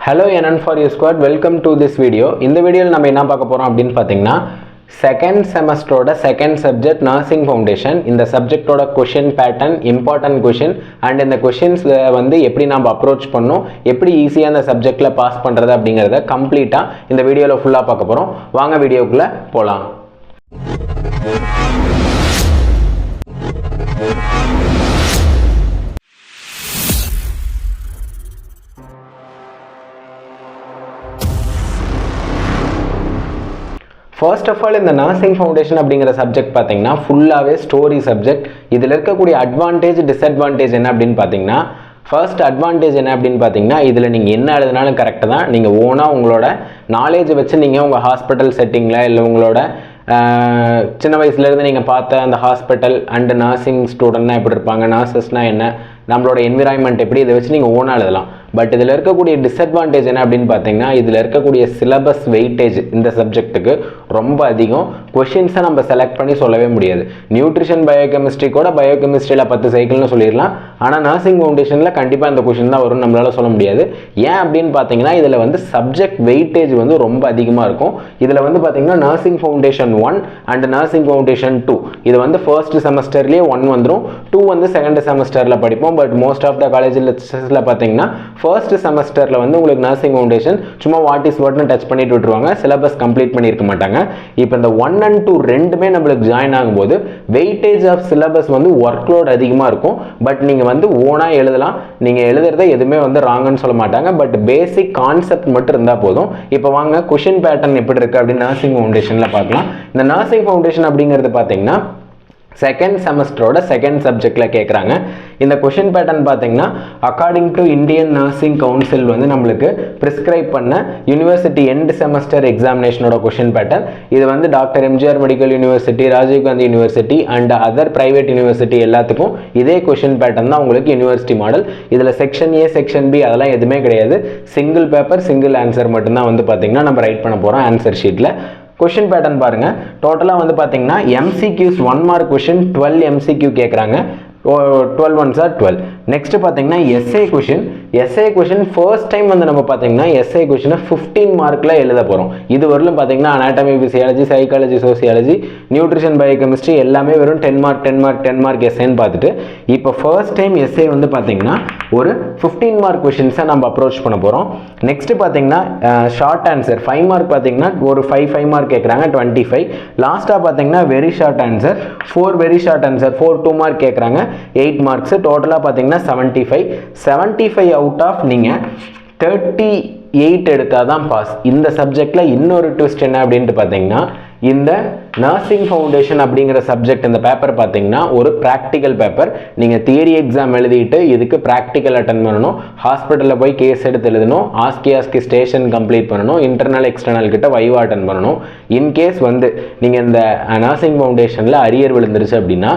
Hello NN for you squad, welcome to this video. இந்த வீடியோல நம்ம என்ன பார்க்க போறோம் அப்படினு பாத்தீங்கன்னா செகண்ட் செமஸ்டரோட செகண்ட் சப்ஜெக்ட் நர்சிங் ஃபவுண்டேஷன். இந்த சப்ஜெக்ட்டோட question pattern, important question and இந்த क्वेश्चंस வந்து எப்படி நாம அப்ரோச் பண்ணனும், எப்படி ஈஸியா அந்த சப்ஜெக்ட்ல பாஸ் பண்றது அப்படிங்கறத கம்ப்ளீட்டா இந்த வீடியோல ஃபுல்லா பார்க்க போறோம். வாங்க வீடியோக்குள்ள போலாம். ஃபர்ஸ்ட் ஆஃப் ஆல் இந்த நர்சிங் ஃபவுண்டேஷன் அப்படிங்கிற சப்ஜெக்ட் பார்த்தீங்கன்னா ஃபுல்லாகவே ஸ்டோரி சப்ஜெக்ட். இதில் இருக்கக்கூடிய அட்வான்டேஜ் டிஸ்அட்வான்டேஜ் என்ன அப்படின்னு பார்த்தீங்கன்னா, ஃபர்ஸ்ட் அட்வான்டேஜ் என்ன அப்படின்னு பார்த்தீங்கன்னா, இதில் நீங்கள் என்ன எழுதினாலும் கரெக்டாக தான். நீங்கள் ஓனாக உங்களோட நாலேஜை வச்சு நீங்கள் உங்கள் ஹாஸ்பிட்டல் செட்டிங்கில் இல்லை உங்களோட சின்ன வயசுலேருந்து நீங்கள் பார்த்த அந்த ஹாஸ்பிட்டல் அண்டு நர்சிங் ஸ்டூடெண்ட்னா எப்படி இருப்பாங்க, நர்சஸ்னால் என்ன, நம்மளோட என்விரான்மெண்ட் எப்படி, இதை வச்சு நீங்கள் ஓனாக எழுதலாம். பட் இதில் இருக்கக்கூடிய டிஸ்அட்வான்டேஜ் என்ன அப்படின்னு பார்த்தீங்கன்னா, இதில் இருக்கக்கூடிய சிலபஸ் வெயிட்டேஜ் இந்த சப்ஜெக்ட்டுக்கு ரொம்ப அதிகம். கொஷின்ஸை நம்ம செலக்ட் பண்ணி சொல்லவே முடியாது. நியூட்ரிஷன் பயோகெமிஸ்ட்ரி கூட பயோகெமிஸ்ட்ரியில் 10 சைக்கிள்னு சொல்லிடலாம். ஆனால் நர்சிங் ஃபவுண்டேஷனில் கண்டிப்பாக இந்த கொஷின் தான் வரும், நம்மளால சொல்ல முடியாது. ஏன் அப்படின்னு பார்த்தீங்கன்னா, இதில் வந்து சப்ஜெக்ட் வெயிட்டேஜ் வந்து ரொம்ப அதிகமாக இருக்கும். இதில் வந்து பார்த்தீங்கன்னா nursing foundation 1 and nursing foundation 2 இது வந்து ஃபர்ஸ்ட் செமஸ்டர்லேயே 1 வந்துடும், 2 வந்து செகண்ட் செமஸ்டரில் படிப்போம். பட் மோஸ்ட் ஆஃப் த காலேஜில் பார்த்தீங்கன்னா ஃபர்ஸ்ட் செமஸ்டரில் வந்து உங்களுக்கு நர்சிங் ஃபவுண்டேஷன் சும்மா வாட் இஸ் வாட்னு டச் பண்ணிட்டு விட்டுருவாங்க, சிலபஸ் கம்ப்ளீட் பண்ணியிருக்க மாட்டாங்க. இப்போ இந்த 1 and 2 ரெண்டுமே நம்மளுக்கு ஜாயின் ஆகும்போது வெயிட்டேஜ் ஆஃப் சிலபஸ் வந்து ஒர்க் லோட் அதிகமாக இருக்கும். பட் நீங்கள் வந்து ஓனாக எழுதலாம், நீங்கள் எழுதுறத எதுவுமே வந்து ராங்குன்னு சொல்ல மாட்டாங்க. பட் பேசிக் கான்செப்ட் மட்டும் இருந்தால் போதும். இப்போ வாங்க கொஷின் பேட்டர்ன் எப்படி இருக்குது அப்படின்னு நர்சிங் ஃபவுண்டேஷனில் பார்க்கலாம். இந்த நர்சிங் ஃபவுண்டேஷன் அப்படிங்கிறது பார்த்தீங்கன்னா செகண்ட் செமஸ்டரோட செகண்ட் சப்ஜெக்டில் கேட்குறாங்க. இந்த கொஷின் பேட்டர்ன் பார்த்தீங்கன்னா according to Indian nursing council வந்து நம்மளுக்கு ப்ரிஸ்கிரைப் பண்ண யூனிவர்சிட்டி எண்ட் செமஸ்டர் எக்ஸாமினேஷனோட கொஷின் பேட்டர்ன். இது வந்து doctor MGR medical university, Rajiv Gandhi university and other private university எல்லாத்துக்கும் இதே கொஷின் பேட்டர்ன் தான் உங்களுக்கு யூனிவர்சிட்டி மாடல். இதில் செக்ஷன் ஏ செக்ஷன் பி அதெல்லாம் எதுவுமே கிடையாது. சிங்கிள் பேப்பர் சிங்கிள் ஆன்சர் மட்டும்தான் வந்து பார்த்தீங்கன்னா நம்ம ரைட் பண்ண போகிறோம் ஆன்சர் ஷீட்டில். கொஷின் பேட்டர்ன் பாருங்க, டோட்டலாக வந்து பார்த்தீங்கன்னா எம்சிக்யூஸ் 1 மார்க் கொஷின் 12 எம்சிக்யூ கேட்குறாங்க. 12 ones are 12. நெக்ஸ்ட் பார்த்தீங்கன்னா எஸ்ஏ கொஷின் ஃபர்ஸ்ட் டைம் வந்து நம்ம பார்த்தீங்கன்னா எஸ்ஏ கொஷினை 15 மார்க்கில் எழுத போகிறோம். இது வரலும் பார்த்தீங்கன்னா anatomy, physiology, psychology, sociology, nutrition, biochemistry எல்லாமே வெறும் 10 மார்க் எஸ்ஏன்னு பார்த்துட்டு இப்போ ஃபர்ஸ்ட் டைம் எஸ்ஏ வந்து பார்த்தீங்கன்னா ஒரு 15 மார்க் கொஷின்ஸை நம்ம அப்ரோச் பண்ண போகிறோம். நெக்ஸ்ட் பார்த்தீங்கன்னா ஷார்ட் ஆன்சர் 5 மார்க் பார்த்தீங்கன்னா ஒரு 5 மார்க் கேட்குறாங்க 25. லாஸ்ட்டாக பார்த்தீங்கன்னா very short answer 4 very short answer 4 2 mark கேட்குறாங்க 8 மார்க்ஸ். டோட்டலாக பார்த்தீங்கன்னா 75 அவுட் ஆஃப் நீங்கள் 38 எடுத்தால் தான் பாஸ். இந்த சப்ஜெக்டில் இன்னொரு ட்விஸ்ட் என்ன அப்படின்ட்டு பார்த்தீங்கன்னா, இந்த நர்சிங் ஃபவுண்டேஷன் அப்படிங்கிற சப்ஜெக்ட் இந்த பேப்பர் பார்த்தீங்கன்னா ஒரு ப்ராக்டிக்கல் பேப்பர். நீங்கள் தியரி எக்ஸாம் எழுதிட்டு இதுக்கு ப்ராக்டிக்கல் அட்டன் பண்ணணும், ஹாஸ்பிட்டலில் போய் கேஸ் எடுத்து எழுதணும், ஆஸ்கி ஸ்டேஷன் கம்ப்ளீட் பண்ணணும், இன்டர்னல் எக்ஸ்டர்னல் கிட்ட வைவா அட்டன் பண்ணணும். இன்கேஸ் வந்து நீங்கள் இந்த நர்சிங் ஃபவுண்டேஷனில் அரியர் விழுந்துருச்சு அப்படின்னா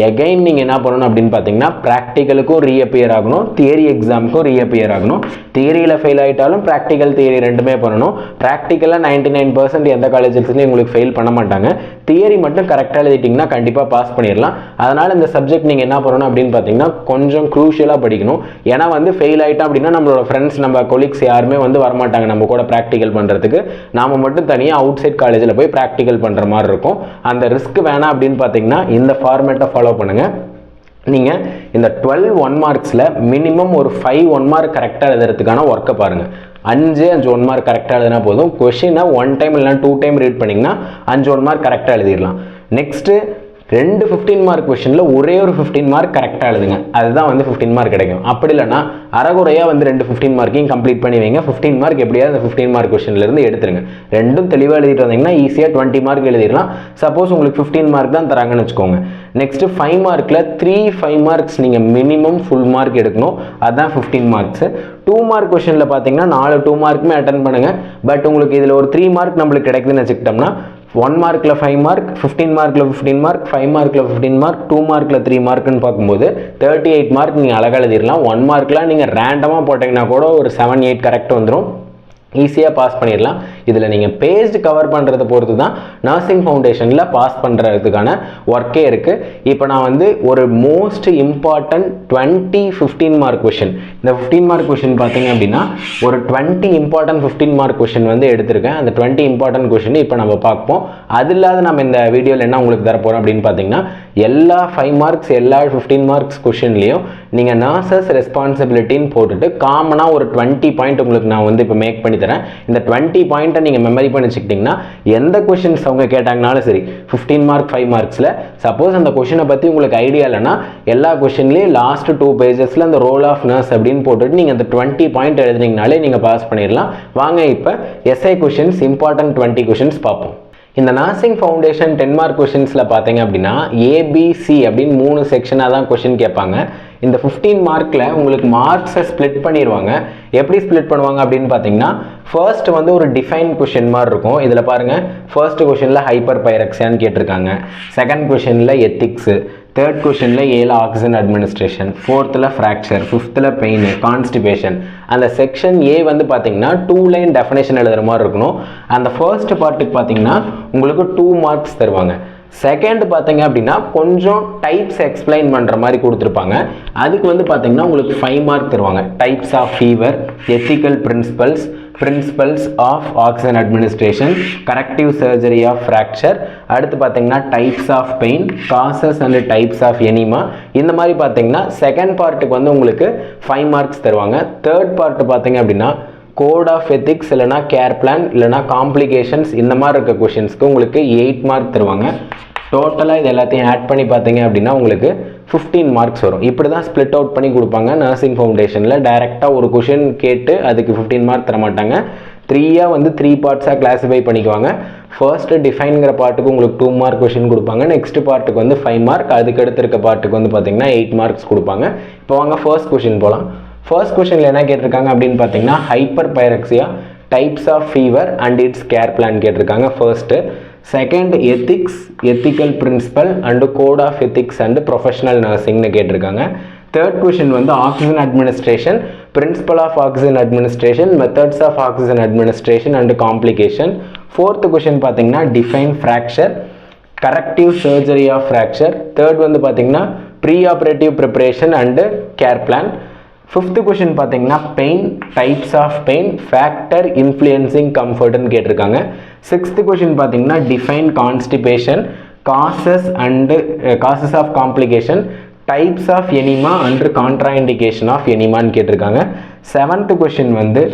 எகைன் நீங்கள் என்ன பண்ணணும் அப்படின்னு பார்த்தீங்கன்னா ப்ராக்டிக்கலுக்கும் ரீஅப்பியர் ஆகணும், தியரி எக்ஸாமுக்கும் ரீஅப்பியர் ஆகணும். தியரியில் ஃபெயில் ஆகிட்டாலும் ப்ராக்டிக்கல் தியரி ரெண்டுமே பண்ணணும். ப்ராக்டிக்கலாக 99% எந்த காலேஜஸ்லையும் உங்களுக்கு ஃபெயில் பண்ண மாட்டாங்க. தியரி மட்டும் கரெக்டாக எழுதிட்டிங்கன்னா கண்டிப்பாக பாஸ் பண்ணிடலாம். அதனால் இந்த சப்ஜெக்ட் நீங்கள் என்ன பண்ணணும் அப்படின்னு பார்த்தீங்கன்னா கொஞ்சம் க்ரூஷியலாக படிக்கணும். ஏன்னா வந்து ஃபெயில் ஆகிட்டோம் அப்படின்னா நம்மளோட ஃப்ரெண்ட்ஸ், நம்ம கொலீக்ஸ் யாருமே வந்து வரமாட்டாங்க நம்ம கூட ப்ராக்டிக்கல் பண்ணுறதுக்கு. நாம் மட்டும் தனியாக அவுட் சைட் காலேஜில் போய் ப்ராக்டிக்கல் பண்ணுற மாதிரி இருக்கும். அந்த ரிஸ்க் வேணாம் அப்படின்னு பார்த்தீங்கன்னா இந்த ஃபார்மேட்டை ஃபாலோ பண்ணுங்கள். நீங்கள் இந்த 12 1 மார்க்ஸில் மினிமம் ஒரு 5 1 மார்க் கரெக்டாக எழுதுறதுக்கான ஒர்க்கை பாருங்கள். 5 1 மார்க் கரெக்டாக எழுதினா போதும். கொஷினை 1 டைம் இல்லைனா 2 டைம் ரீட் பண்ணிங்கன்னா 5 1 மார்க் கரெக்டாக எழுதிடலாம். நெக்ஸ்ட்டு 2 15 மார்க் கொஷினில் ஒரே ஒரு 15 மார்க் கரெக்டாக எழுதுங்க, அதுதான் வந்து 15 மார்க் கிடைக்கும். அப்படி இல்லைனா அறகுறையாக வந்து 2 15 மார்க்கையும் கம்ப்ளீட் பண்ணி வைங்க. 15 மார்க் எப்படியாவது அந்த 15 மார்க் கொஷின்லேருந்து எடுத்துருங்க. ரெண்டும் தெளிவாக எழுதிட்டு வந்தீங்கன்னா ஈஸியாக 20 மார்க் எழுதிடலாம். சப்போஸ் உங்களுக்கு 15 மார்க் தான் தராங்கன்னு வச்சுக்கோங்க. நெக்ஸ்ட்டு 5 மார்க்கில் 5 மார்க்ஸ் நீங்கள் மினிமம் ஃபுல் மார்க் எடுக்கணும், அதுதான் 15 மார்க்ஸ். 2 மார்க் கொஷினில் பார்த்தீங்கன்னா 4 2 மார்க்குமே அட்டன் பண்ணுங்கள். பட் உங்களுக்கு இதில் ஒரு 3 மார்க் நம்மளுக்கு கிடைக்குதுன்னு வச்சுக்கிட்டோம்னா 1 மார்க்கில் 5 மார்க், 15 மார்க்கில் 15 மார்க், 5 மார்க்கில் 15 மார்க், 2 மார்க்கில் 3 மார்க்குன்னு பார்க்கும்போது 38 மார்க் நீங்கள் அழகாக எழுதிடலாம். 1 மார்க்கில் நீங்கள் ரேண்டமாக போட்டிங்கன்னா கூட ஒரு 7 8 கரெக்ட் வந்துடும், ஈஸியாக பாஸ் பண்ணிடலாம். இதில் நீங்கள் பேஜ் கவர் பண்ணுறதை பொறுத்து தான் நர்சிங் ஃபவுண்டேஷனில் பாஸ் பண்ணுறதுக்கான ஒர்க்கே இருக்குது. இப்போ நான் வந்து ஒரு மோஸ்ட் இம்பார்ட்டன்ட் 15 மார்க் கொஷின், இந்த 15 மார்க் கொஷின் பார்த்தீங்க அப்படின்னா ஒரு 20 இம்பார்ட்டன்ட் 15 மார்க் கொஷின் வந்து எடுத்திருக்கேன். அந்த 20 இம்பார்ட்டன்ட் கொஷின் இப்போ நம்ம பார்ப்போம். அது இல்லாத நம்ம இந்த வீடியோவில் என்ன உங்களுக்கு தர போகிறோம் அப்படின்னு பார்த்தீங்கன்னா எல்லா 5 மார்க்ஸ் எல்லா 15 மார்க்ஸ் கொஷின்லையும் நீங்கள் நர்சஸ் ரெஸ்பான்சிபிலிட்டின்னு போட்டுட்டு காமனாக ஒரு 20 பாயிண்ட் உங்களுக்கு நான் வந்து இப்போ மேக் பண்ணி தரேன். இந்த 20 பாயிண்ட்டை நீங்கள் மெமரி பண்ணி வச்சுக்கிட்டிங்கன்னா எந்த கொஷின்ஸ் அவங்க கேட்டாங்கனாலும் சரி 15 மார்க் 5 மார்க்ஸில் சப்போஸ் அந்த கொஷினை பற்றி உங்களுக்கு ஐடியா இல்லைன்னா எல்லா கொஷின்லேயும் லாஸ்ட் 2 பேஜஸில் அந்த ரோல் ஆஃப் நர்ஸ் அப்படின்னு போட்டுட்டு நீங்கள் அந்த 20 பாயிண்ட் எழுதுனீங்கனாலே நீங்கள் பாஸ் பண்ணிடலாம். வாங்க இப்போ எஸ்ஐ கொஷின்ஸ் இம்பார்ட்டன்ட் 20 கொஷின்ஸ் பார்ப்போம். இந்த நர்சிங் ஃபவுண்டேஷன் 10 மார்க் கொஷின்ஸில் பார்த்தீங்க அப்படின்னா ஏபிசி அப்படின்னு 3 செக்ஷனாக தான் கொஷின் கேட்பாங்க. இந்த 15 மார்க்கில் உங்களுக்கு மார்க்ஸை ஸ்ப்ளிட் பண்ணிடுவாங்க. எப்படி ஸ்ப்ளிட் பண்ணுவாங்க அப்படின்னு பார்த்தீங்கன்னா ஃபர்ஸ்ட் வந்து ஒரு டிஃபைன் கொஷின் மாதிரி இருக்கும். இதில் பாருங்கள், ஃபர்ஸ்ட் கொஷினில் ஹைப்பர் பைரக்சியான்னு கேட்டிருக்காங்க, செகண்ட் கொஷினில் எத்திக்ஸு, தேர்ட் கொஷினில் ஏல ஆக்சிஜன் அட்மினிஸ்ட்ரேஷன், ஃபோர்த்தில் ஃப்ராக்சர், ஃபிஃப்த்தில் பெயின், கான்ஸ்டிபேஷன். அந்த செக்ஷன் ஏ வந்து பார்த்தீங்கன்னா 2 லைன் டெஃபினேஷன் எழுதுகிற மாதிரி இருக்கணும். அந்த ஃபர்ஸ்ட் பார்ட்டுக்கு பார்த்தீங்கன்னா உங்களுக்கு 2 மார்க்ஸ் தருவாங்க. செகண்ட் பார்த்தீங்க அப்படின்னா கொஞ்சம் டைப்ஸ் எக்ஸ்பிளைன் பண்ணுற மாதிரி கொடுத்துருப்பாங்க. அதுக்கு வந்து பார்த்தீங்கன்னா உங்களுக்கு 5 மார்க் தருவாங்க. Types of fever, ethical principles of oxygen administration, corrective surgery of fracture, அடுத்து பார்த்தீங்கன்னா types of pain, causes and types of enema. இந்த மாதிரி பார்த்தீங்கன்னா செகண்ட் பார்ட்டுக்கு வந்து உங்களுக்கு 5 மார்க்ஸ் தருவாங்க. தேர்ட் பார்ட் பார்த்தீங்க அப்படின்னா கோட் ஆஃப் எத்திக்ஸ் இல்லைனா கேர் பிளான் இல்லைனா காம்ப்ளிகேஷன்ஸ் இந்த மாதிரி இருக்க கொஷின்ஸ்க்கு உங்களுக்கு 8 மார்க் தருவாங்க. டோட்டலாக இது எல்லாத்தையும் ஆட் பண்ணி பார்த்தீங்க அப்படின்னா உங்களுக்கு 15 மார்க்ஸ் வரும். இப்படி தான் ஸ்ப்ளிட் அவுட் பண்ணி கொடுப்பாங்க நர்சிங் ஃபவுண்டேஷனில். டைரெக்டாக ஒரு கொஷின் கேட்டு அதுக்கு 15 மார்க் தர மாட்டாங்க. 3 வந்து 3 பார்ட்ஸாக கிளாஸிஃபை பண்ணிக்குவாங்க. ஃபர்ஸ்ட்டு டிஃபைன்கிற பார்ட்டுக்கு உங்களுக்கு 2 மார்க் கொஷின் கொடுப்பாங்க. நெக்ஸ்ட் பார்ட்டுக்கு வந்து 5 மார்க், அதுக்கு அடுத்து இருக்க பார்ட்டுக்கு வந்து பார்த்தீங்கன்னா 8 மார்க்ஸ் கொடுப்பாங்க. இப்போ வாங்க ஃபர்ஸ்ட் கொஷின் போகலாம். ஃபர்ஸ்ட் கொஷனில் என்ன கேட்டிருக்காங்க அப்படின்னு பார்த்தீங்கன்னா hyperpyrexia, types of fever and its care plan கேட்டிருக்காங்க first. Second ethics, ethical principle and code of ethics and professional நர்சிங்னு கேட்டிருக்காங்க. தேர்ட் கொஷின் வந்து oxygen administration, principle of oxygen administration, methods of oxygen administration and complication. Fourth question பார்த்தீங்கன்னா define fracture, corrective surgery of fracture. Third வந்து பார்த்தீங்கன்னா pre operative preparation and care plan. Fifth question பார்த்தீங்கன்னா pain, types of pain, factor influencing கம்ஃபர்ட்னு கேட்டிருக்காங்க. Sixth question பார்த்தீங்கன்னா define constipation, causes of complication, types of enema and contraindication of எனிமான்னு கேட்டிருக்காங்க. Seventh question வந்து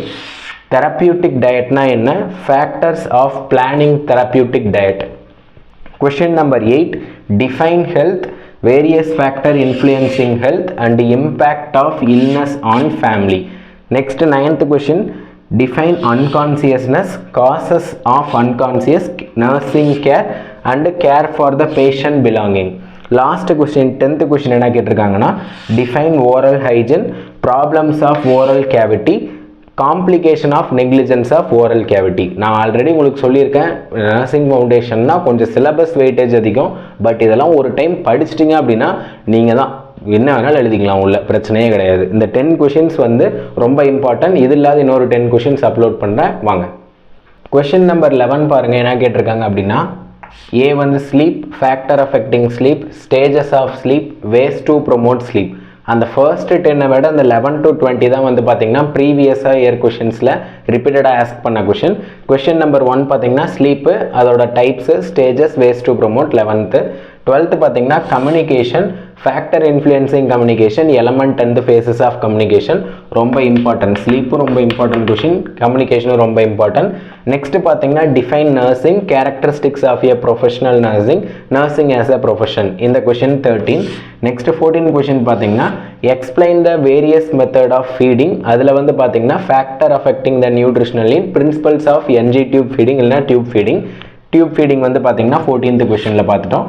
therapeutic டயட்னா என்ன, factors of planning therapeutic diet. Question number 8 define health, various factor influencing health and the impact of illness on family. Next 9th question define unconsciousness, causes of unconscious nursing care and care for the patient belonging. Last question 10th question என்ன கேட்டிருக்காங்கன்னா define oral hygiene, problems of oral cavity, complication of negligence of oral cavity. நான் already உங்களுக்கு சொல்லியிருக்கேன் nursing ஃபவுண்டேஷன்னா கொஞ்சம் syllabus weightage அதிகம். But இதெல்லாம் ஒரு time படிச்சிட்டிங்க அப்படின்னா நீங்கள் தான் என்ன வேணாலும் எழுதிக்கலாம், உள்ள பிரச்சனையே கிடையாது. இந்த 10 கொஷின்ஸ் வந்து ரொம்ப இம்பார்ட்டன்ட். இது இல்லாத இன்னொரு 10 கொஷின்ஸ் அப்லோட் பண்ணுறேன், வாங்க. கொஷின் நம்பர் 11 பாருங்கள் என்ன கேட்டிருக்காங்க அப்படின்னா ஏ வந்து sleep, factor affecting sleep, stages of sleep, ways to promote sleep. அந்த ஃபர்ஸ்ட் 10 விட அந்த 11 to 20 தான் வந்து பார்த்தீங்கன்னா ப்ரீவியஸாக இயர் கொஷின்ஸில் ரிப்பீட்டடாக ஆஸ்க் பண்ண கொஷின். கொஷின் நம்பர் 1 பார்த்தீங்கன்னா ஸ்லீப்பு, அதோட types, stages, ways to promote 11th. 12th பார்த்தீங்கன்னா communication, factor influencing communication, element and phases of communication. ரொம்ப இம்பார்ட்டன்ட், ஸ்லீப்பும் ரொம்ப இம்பார்ட்டன்ட் கொஷின், கம்யூனிகேஷனும் ரொம்ப இம்பார்ட்டன்ட். நெக்ஸ்ட் பார்த்தீங்கன்னா define nursing, characteristics of a professional nursing as a profession. இந்த question 13. Next 14 question பார்த்தீங்கன்னா explain the various method of feeding. அதில் வந்து பார்த்தீங்கன்னா factor affecting the nutritional need, principles of NG tube feeding இல்லைனா tube feeding. Tube feeding வந்து பார்த்தீங்கன்னா 14th கொஷினில் பார்த்துட்டோம்.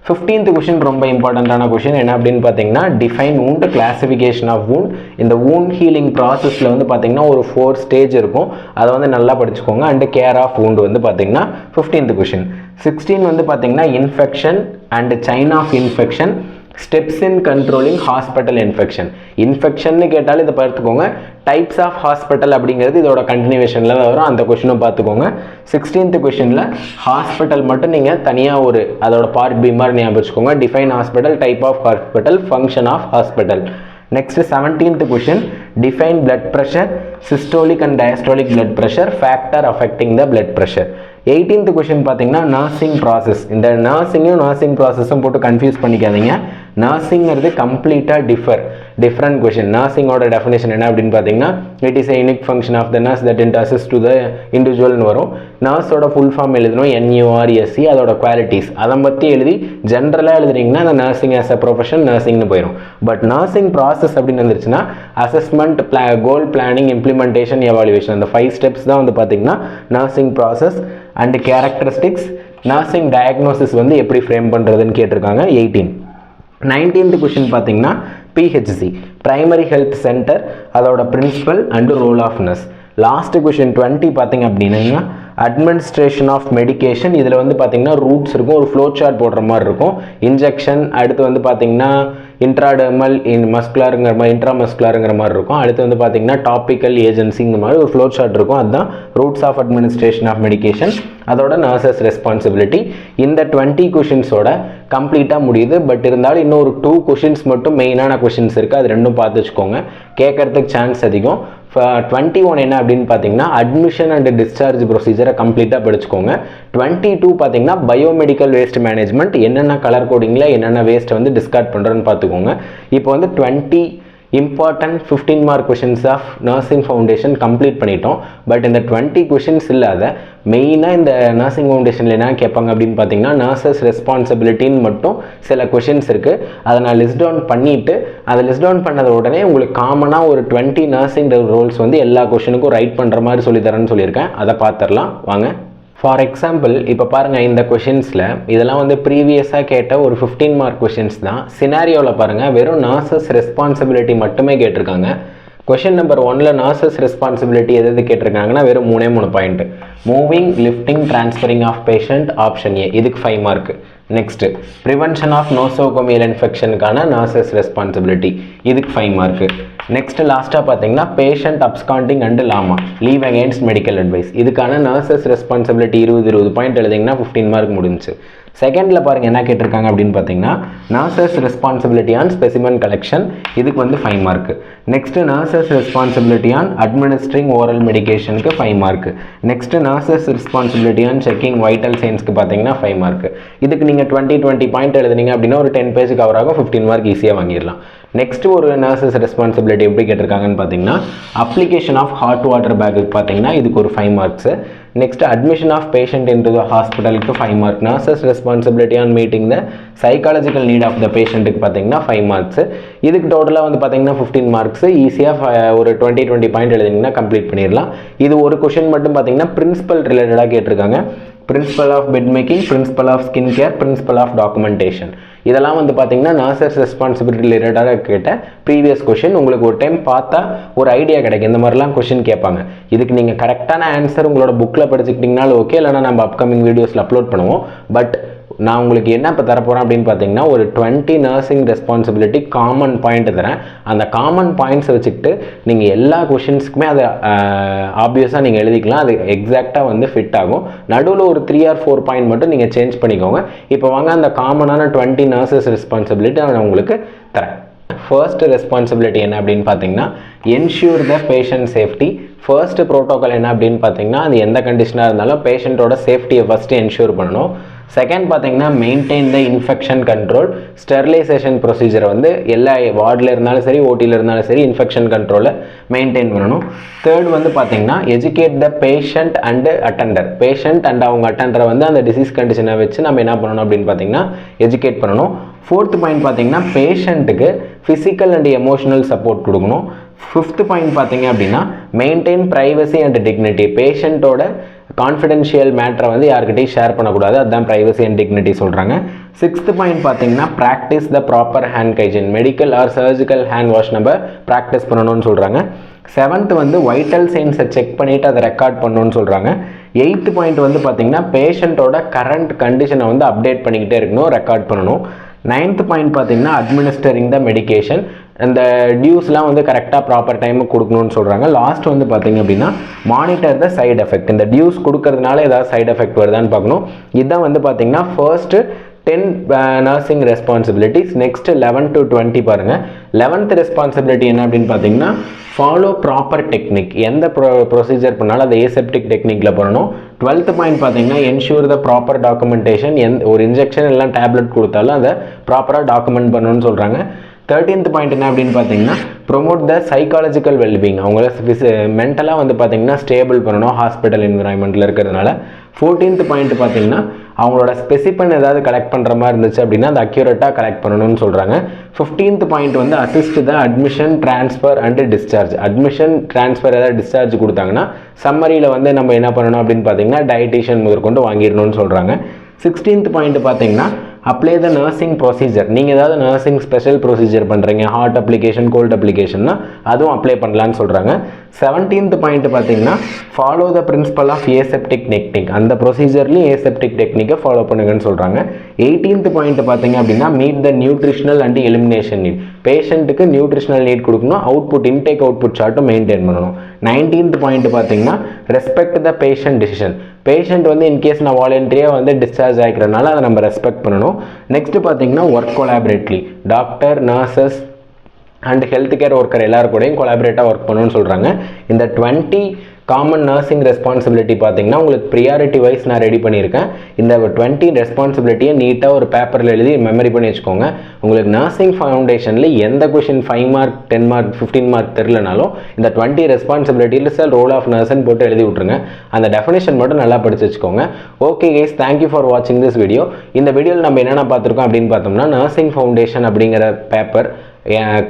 15th கொஷின் ரொம்ப இம்பார்ட்டண்ட்டான கொஷின் என்ன அப்படின்னு பார்த்தீங்கன்னா define wound, classification of wound. இந்த வூண்ட் ஹீலிங் ப்ராசஸில் வந்து பார்த்தீங்கன்னா ஒரு 4 ஸ்டேஜ் இருக்கும், அதை வந்து நல்லா படிச்சுக்கோங்க. அண்டு கேர் ஆஃப் வூண்ட் வந்து பார்த்தீங்கன்னா 15th கொஷின். 16 வந்து பார்த்தீங்கன்னா infection and chain of infection, steps in controlling hospital infection கேட்டாலும் இதை பார்த்துக்கோங்க. டைப்ஸ் ஆஃப் ஹாஸ்பிட்டல் அப்படிங்கிறது இதோட கண்டினியூவேஷனில் தான் வரும், அந்த கொஷினும் பார்த்துக்கோங்க. 16th கொஷினில் ஹாஸ்பிட்டல் மட்டும் நீங்கள் தனியாக அதோட பார்ட் பி மாதிரி ஞாபகம் வச்சுக்கோங்க. Define hospital, type of hospital, function of hospital. Next 17th question, define blood pressure, systolic and diastolic blood pressure, factor affecting the blood pressure. 18th question பார்த்தீங்கன்னா nursing process. இந்த nursing processம் போட்டு confuse பண்ணிக்காதீங்க. நர்சிங்கிறது கம்ப்ளீட்டாக different question. நர்சிங்கோட definition என்ன அப்படின்னு பார்த்தீங்கன்னா, it is unique function of the nurse that in assist to the இண்டிவிஜுவல்னு வரும். நர்ஸோட ஃபுல் ஃபார்ம் எழுதணும், NURSE, அதோட குவாலிட்டிஸ் அதை பற்றி எழுதி ஜென்ரலாக எழுதுறீங்கன்னா அந்த நர்சிங் ஆஸ் அ ப்ரொஃபஷன் நர்சிங்னு போயிடும். பட் நர்சிங் ப்ராசஸ் அப்படின்னு வந்துருச்சுன்னா assessment, goal planning, implementation, evaluation, அந்த 5 ஸ்டெப்ஸ் தான் வந்து பார்த்தீங்கன்னா nursing process. And characteristics, nursing diagnosis வந்து எப்படி ஃப்ரேம் பண்ணுறதுன்னு கேட்டிருக்காங்க 18. 19th கொஷின் பார்த்தீங்கன்னா PHC, பிரைமரி ஹெல்த் சென்டர், அதோட principle and role of nurse. Last question 20 பார்த்தீங்க அப்படின்னா அட்மினிஸ்ட்ரேஷன் ஆஃப் மெடிக்கேஷன். இதில் வந்து பார்த்தீங்கன்னா ரூட்ஸ் இருக்கும், ஒரு ஃப்ளோ சார்ட் போடுற மாதிரி இருக்கும். இன்ஜெக்ஷன், அடுத்து வந்து பார்த்தீங்கன்னா இன்ட்ராடெர்மல், மஸ்குலாருங்கிற மாதிரி, இன்ட்ராமஸ்குலாருங்கிற மாதிரி இருக்கும். அடுத்து வந்து பார்த்தீங்கன்னா டாபிக்கல் ஏஜென்சிங்கிற மாதிரி ஒரு ஃப்ளோ சார்ட் இருக்கும். அதுதான் routes of administration of medication, அதோட நர்சஸ் ரெஸ்பான்சிபிலிட்டி. இந்த 20 கொஷின்ஸோட கம்ப்ளீட்டாக முடியுது. பட் இருந்தாலும் இன்னும் ஒரு 2 கொஷின்ஸ் மட்டும் மெயினான கொஷின்ஸ் இருக்குது, அது ரெண்டும் பார்த்து வச்சுக்கோங்க, கேட்கறதுக்கு சான்ஸ் அதிகம். 21 என்ன அப்படின்னு பார்த்தீங்கன்னா அட்மிஷன் அண்ட் டிஸ்சார்ஜ் ப்ரொசீஜரை கம்ப்ளீட்டாக படிச்சுக்கோங்க. 22 பார்த்தீங்கன்னா பயோமெடிக்கல் வேஸ்ட் மேனேஜ்மெண்ட், என்னென்ன கலர் கோடிங்கில் என்னென்ன வேஸ்ட்டை வந்து டிஸ்கார்ட் பண்ணுறோன்னு பார்த்துக்கோங்க. இப்போ வந்து 20 important 15 mark questions of nursing foundation complete பண்ணிட்டோம். பட் இந்த 20 கொஷின்ஸ் இல்லாத மெயினாக இந்த நர்சிங் ஃபவுண்டேஷனில் என்ன கேட்பாங்க அப்படின்னு பார்த்தீங்கன்னா நர்சஸ் ரெஸ்பான்சிபிலிட்டின்னு மட்டும் சில கொஷின்ஸ் இருக்குது. அதை நான் லிஸ்ட் டவுன் பண்ணிவிட்டு, அதை லிஸ்ட் டவுன் பண்ணத உடனே உங்களுக்கு காமனாக ஒரு 20 நர்சிங் ரோல்ஸ் வந்து எல்லா கொஷினுக்கும் ரைட் பண்ணுற மாதிரி சொல்லித்தரேன்னு சொல்லியிருக்கேன். அதை பார்த்துடலாம் வாங்க. ஃபார் எக்ஸாம்பிள் இப்போ பாருங்கள், இந்த கொஷின்ஸில் இதெல்லாம் வந்து ப்ரீவியஸாக கேட்ட ஒரு 15 மார்க் கொஷின்ஸ் தான். சினாரியோவில் பாருங்கள், வெறும் நர்சஸ் ரெஸ்பான்சிபிலிட்டி மட்டுமே கேட்டிருக்காங்க. கொஷின் நம்பர் 1ல் நர்சஸ் ரெஸ்பான்சிபிலிட்டி எது கேட்டிருக்காங்கன்னா வெறும் 3 point. Moving, lifting, transferring of patient, option A, இதுக்கு 5 mark. Next prevention of nosocomial இன்ஃபெக்ஷனுக்கான நர்சஸ் ரெஸ்பான்சிபிலிட்டி, இதுக்கு 5 மார்க். நெக்ஸ்ட் லாஸ்ட்டாக பார்த்தீங்கன்னா patient absconding and LAMA, leave against medical advice, இதுக்கான நர்சஸ் ரெஸ்பான்சிபிலிட்டி 20 பாயிண்ட் எழுதிங்கன்னா 15 மார்க் முடிஞ்சு. செகண்டில் பாருங்கள் என்ன கேட்டிருக்காங்க அப்படின்னு பார்த்தீங்கன்னா nurses responsibility on specimen collection, இதுக்கு வந்து 5 mark. Next nurses responsibility on administering oral மெடிக்கேஷனுக்கு 5 mark. Next nurses responsibility on checking vital சைன்ஸ்க்கு பார்த்தீங்கன்னா 5 மார்க். இதுக்கு நீங்கள் 20 பாயிண்ட் எழுதுனீங்க அப்படின்னா ஒரு 10 பேஜ் கவர் ஆகும், 15 மார்க் ஈஸியாக வாங்கிடலாம். நெக்ஸ்ட் ஒரு நர்சஸ் ரெஸ்பான்சிபிலிட்டி எப்படி கேட்டிருக்காங்கன்னு பார்த்தீங்கன்னா அப்ளிகேஷன் ஆஃப் ஹாட் வாட்டர் பேக்குக்கு பார்த்தீங்கன்னா இதுக்கு ஒரு 5 marks. Next admission of patient in to the ஹாஸ்பிட்டலுக்கு 5 mark. Nurses responsibility on meeting the psychological need of the பேஷண்ட்டுக்கு பார்த்தீங்கன்னா 5 மார்க்ஸ். இதுக்கு டோட்டலாக வந்து பார்த்தீங்கன்னா 15 மார்க்ஸ். ஈஸியாக ஒரு 20 பாயிண்ட் எழுதிங்கன்னா கம்ப்ளீட் பண்ணிடலாம். இது ஒரு கொஷின் மட்டும் பார்த்தீங்கன்னா பிரின்சிபல் ரிலேட்டடாக கேட்டிருக்காங்க. Principle of bed making, principle of skin care, principle of documentation, இதெல்லாம் வந்து பார்த்தீங்கன்னா நர்சஸ் ரெஸ்பான்சிபிலிட்டி ரிலேட்டடாக கேட்ட ப்ரீவியஸ் கொஷின். உங்களுக்கு ஒரு டைம் பார்த்தா ஒரு ஐடியா கிடைக்கும், இந்த மாதிரிலாம் கொஷின் கேட்பாங்க. இதுக்கு நீங்கள் கரெக்டான ஆன்சர் உங்களோட புக்கில் படிச்சுக்கிட்டிங்கனாலும் ஓகே, இல்லைனா நம்ம அப்கமிங் வீடியோஸில் அப்லோட் பண்ணுவோம். பட் நான் உங்களுக்கு என்ன இப்போ தரப்போகிறேன் அப்படின்னு பார்த்தீங்கன்னா ஒரு 20 நர்சிங் ரெஸ்பான்சிபிலிட்டி காமன் பாயிண்ட் தரேன். அந்த காமன் பாயிண்ட்ஸை வச்சுக்கிட்டு நீங்கள் எல்லா கொஷின்ஸுக்குமே அதை ஆப்வியஸாக நீங்கள் எழுதிக்கலாம், அது எக்ஸாக்டாக வந்து ஃபிட் ஆகும். நடுவில் ஒரு 3 or 4 பாயிண்ட் மட்டும் நீங்கள் சேஞ்ச் பண்ணிக்கோங்க. இப்போ வாங்க அந்த காமனான 20 நர்சஸ் ரெஸ்பான்சிபிலிட்டி நான் உங்களுக்கு தரேன். ஃபர்ஸ்ட் ரெஸ்பான்சிபிலிட்டி என்ன அப்படின்னு பார்த்தீங்கன்னா ensure the patient safety. First protocol என்ன அப்படின்னு பார்த்தீங்கன்னா அது எந்த கண்டிஷனாக இருந்தாலும் பேஷண்ட்டோட சேஃப்டியை ஃபஸ்ட்டு என்ஷூர் பண்ணணும். செகண்ட் பார்த்தீங்கன்னா maintain the infection control. Sterilisation ப்ரொசீஜரை வந்து எல்லா வார்டில் இருந்தாலும் சரி, ஓடியில் இருந்தாலும் சரி, இன்ஃபெக்ஷன் கண்ட்ரோலை மெயின்டைன் பண்ணணும். தேர்ட் வந்து பார்த்தீங்கன்னா educate the patient and attender. Patient and அவங்க அட்டெண்டரை வந்து அந்த டிசீஸ் கண்டிஷனை வச்சு நம்ம என்ன பண்ணணும் அப்படின்னு பார்த்தீங்கன்னா எஜுகேட் பண்ணணும். ஃபோர்த் பாயிண்ட் பார்த்தீங்கன்னா பேஷண்ட்டுக்கு ஃபிசிக்கல் அண்ட் எமோஷனல் சப்போர்ட் கொடுக்கணும். ஃபிஃப்த் பாயிண்ட் பார்த்தீங்க அப்படின்னா மெயின்டைன் ப்ரைவசி அண்ட் டிக்னிட்டி. பேஷண்ட்டோட கான்ஃபிடென்ஷியல் மேட்டரை வந்து யார்கிட்டையும் ஷேர் பண்ணக்கூடாது, அதுதான் ப்ரைவசி அண்ட் டிக்னிட்டி சொல்கிறாங்க. சிக்ஸ்த் பாயிண்ட் பார்த்தீங்கன்னா practise the proper hand hygiene. Medical or surgical hand wash நம்ம ப்ராக்டிஸ் பண்ணணும்னு சொல்கிறாங்க. செவன்த் வந்து வைட்டல் சைன்ஸை செக் பண்ணிவிட்டு அதை ரெக்கார்ட் பண்ணணும்னு சொல்கிறாங்க. எயித்து பாயிண்ட் வந்து பார்த்தீங்கன்னா பேஷண்ட்டோட கரண்ட் கண்டிஷனை வந்து அப்டேட் பண்ணிக்கிட்டே இருக்கணும், ரெக்கார்ட் பண்ணணும். 9th பாயிண்ட் பார்த்தீங்கன்னா அட்மினிஸ்டரிங் த மெடிகேஷன். அந்த டியூஸ்லாம் வந்து கரெக்டாக ப்ராப்பர் டைமுக்கு கொடுக்கணும்னு சொல்கிறாங்க. லாஸ்ட் வந்து பார்த்தீங்க அப்படின்னா மானிட்டர் த சைடு எஃபெக்ட். இந்த டியூஸ் கொடுக்கறதுனால ஏதாவது சைடு எஃபெக்ட் வருதான்னு பார்க்கணும். இதுதான் வந்து பார்த்தீங்கன்னா first 10 nursing responsibilities. Next 11 to 20 பாருங்கள். 11th ரெஸ்பான்சிபிலிட்டி என்ன அப்படின்னு பார்த்தீங்கன்னா ஃபாலோ ப்ராப்பர் டெக்னிக். எந்த ப்ரொசீஜர் பண்ணாலும் அதை ஏசெப்டிக் டெக்னிக்கில் பண்ணணும். 12th பாயிண்ட் பார்த்தீங்கன்னா என்ஷூர் த ப்ராப்பர் டாக்குமெண்டேஷன். ஒரு இன்ஜெக்ஷன் எல்லாம் டேப்லெட் கொடுத்தாலும் அதை ப்ராப்பராக டாக்குமெண்ட் பண்ணணும்னு சொல்கிறாங்க. 13th பாயிண்ட் என்ன அப்படின்னு பார்த்தீங்கன்னா ப்ரொமோட் த சைக்காலஜிக்கல் வெல்பீங். அவங்கள மென்டலாக வந்து பார்த்தீங்கன்னா ஸ்டேபிள் பண்ணணும் ஹாஸ்பிட்டல் என்விரான்மெண்ட்டில் இருக்கிறதுனால. 14th பாயிண்ட் பார்த்தீங்கன்னா அவங்களோட ஸ்பெசிஃபன் ஏதாவது கலெக்ட் பண்ணுற மாதிரி இருந்துச்சு அப்படின்னா அதை அக்யூரேட்டாக கலெக்ட் பண்ணணும்னு சொல்கிறாங்க. 15th பாயிண்ட் வந்து assist the admission transfer and discharge. Admission transfer ஏதாவது டிஸ்சார்ஜ் கொடுத்தாங்கன்னா சம்மரியில் வந்து நம்ம என்ன பண்ணணும் அப்படின்னு பார்த்தீங்கன்னா டயட்டீஷியன் முதற்கொண்டு வாங்கிடணும்னு சொல்கிறாங்க. 16th பாயிண்ட் பார்த்தீங்கன்னா அப்ளை த நர்சிங் ப்ரொசீஜர். நீங்கள் ஏதாவது நர்சிங் ஸ்பெஷல் ப்ரொசீஜர் பண்ணுறீங்க, ஹார்ட் அப்ளிகேஷன், கோல்டு அப்ளிகேஷன்னா அதுவும் அப்ளை பண்ணலான்னு சொல்கிறாங்க. 17th பாயிண்ட் பார்த்தீங்கன்னா follow the principle of aseptic technique. அந்த ப்ரொசீஜர்லையும் ஏசெப்டிக் டெக்னிக்கை ஃபாலோ பண்ணுங்கன்னு சொல்கிறாங்க. 18th பாயிண்ட் பார்த்தீங்க அப்படின்னா meet the nutritional and elimination need. பேஷண்ட்டுக்கு நியூட்ரிஷனல் நீட் கொடுக்கணும், அவுட்புட் இன்டேக் அவுட்புட் சார்ட்டும் மெயின்டைன் பண்ணணும். 19th பாயிண்ட் பார்த்தீங்கன்னா respect the patient decision. Patient வந்து இன்கேஸ் நான் வாலண்டரியாக வந்து டிஸ்சார்ஜ் ஆகிக்கிறனால அதை நம்ம ரெஸ்பெக்ட் பண்ணணும். நெக்ஸ்ட் பார்த்தீங்கன்னா work collaboratively. Doctor, nurses and health care worker எல்லாரும் கூடயும் கொலாபரேட்டாக ஒர்க் பண்ணணும்னு சொல்கிறாங்க. இந்த 20 காமன் நர்சிங் ரெஸ்பான்சிபிலிட்டி பார்த்தீங்கன்னா உங்களுக்கு ப்ரியாரிட்டி வைஸ் நான் ரெடி பண்ணியிருக்கேன். இந்த 20 ரெஸ்பான்சிபிலிட்டியை நீட்டாக ஒரு பேப்பரில் எழுதி மெமரி பண்ணி வச்சுக்கோங்க. உங்களுக்கு நர்சிங் ஃபவுண்டேஷனில் எந்த கொஷின் 5 மார்க் 10 மார்க் 15 மார்க் தெரிலனாலும் இந்த 20 ரெஸ்பான்சிபிலிட்டியில் சார் ரோல் ஆஃப் நர்ஸ்ன்னு போட்டு எழுதி விட்ருங்க. அந்த டெஃபினேஷன் மட்டும் நல்லா படிச்சு வச்சுக்கோங்க. ஓகே கைஸ், தேங்க்யூ ஃபார் வாட்சிங் திஸ் வீடியோ. இந்த வீடியோவில் நம்ம என்னென்ன பார்த்துருக்கோம் அப்படின்னு பார்த்தோம்னா நர்சிங் ஃபவுண்டேஷன் அப்படிங்கிற பேப்பர்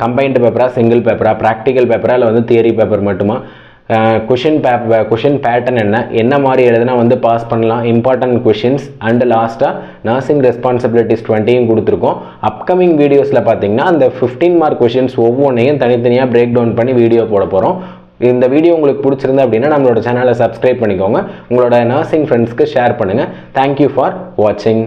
கம்பைன்டு பேப்பரா, சிங்கிள் பேப்பரா, ப்ராக்டிக்கல் பேப்பரா, இல்லை வந்து தியரி பேப்பர் மட்டுமா, கொஷின் பேட்டர்ன் என்ன மாதிரி எழுதுனா வந்து பாஸ் பண்ணலாம், இம்பார்ட்டன்ட் கொஷின்ஸ் அண்ட் லாஸ்ட்டாக நர்சிங் ரெஸ்பான்சிபிலிட்டிஸ் 20 கொடுத்துருக்கோம். அப்கமிங் வீடியோஸில் பார்த்தீங்கன்னா அந்த 15 மார்க் கொஷின்ஸ் ஒவ்வொன்றையும் தனித்தனியாக பிரேக் டவுன் பண்ணி வீடியோ போட போகிறோம். இந்த வீடியோ உங்களுக்கு பிடிச்சிருந்தா அப்படின்னா நம்மளோட சேனலை சப்ஸ்கிரைப் பண்ணிக்கோங்க. உங்களோட நர்சிங் ஃப்ரெண்ட்ஸ்க்கு ஷேர் பண்ணுங்கள். தேங்க்யூ ஃபார் வாட்சிங்.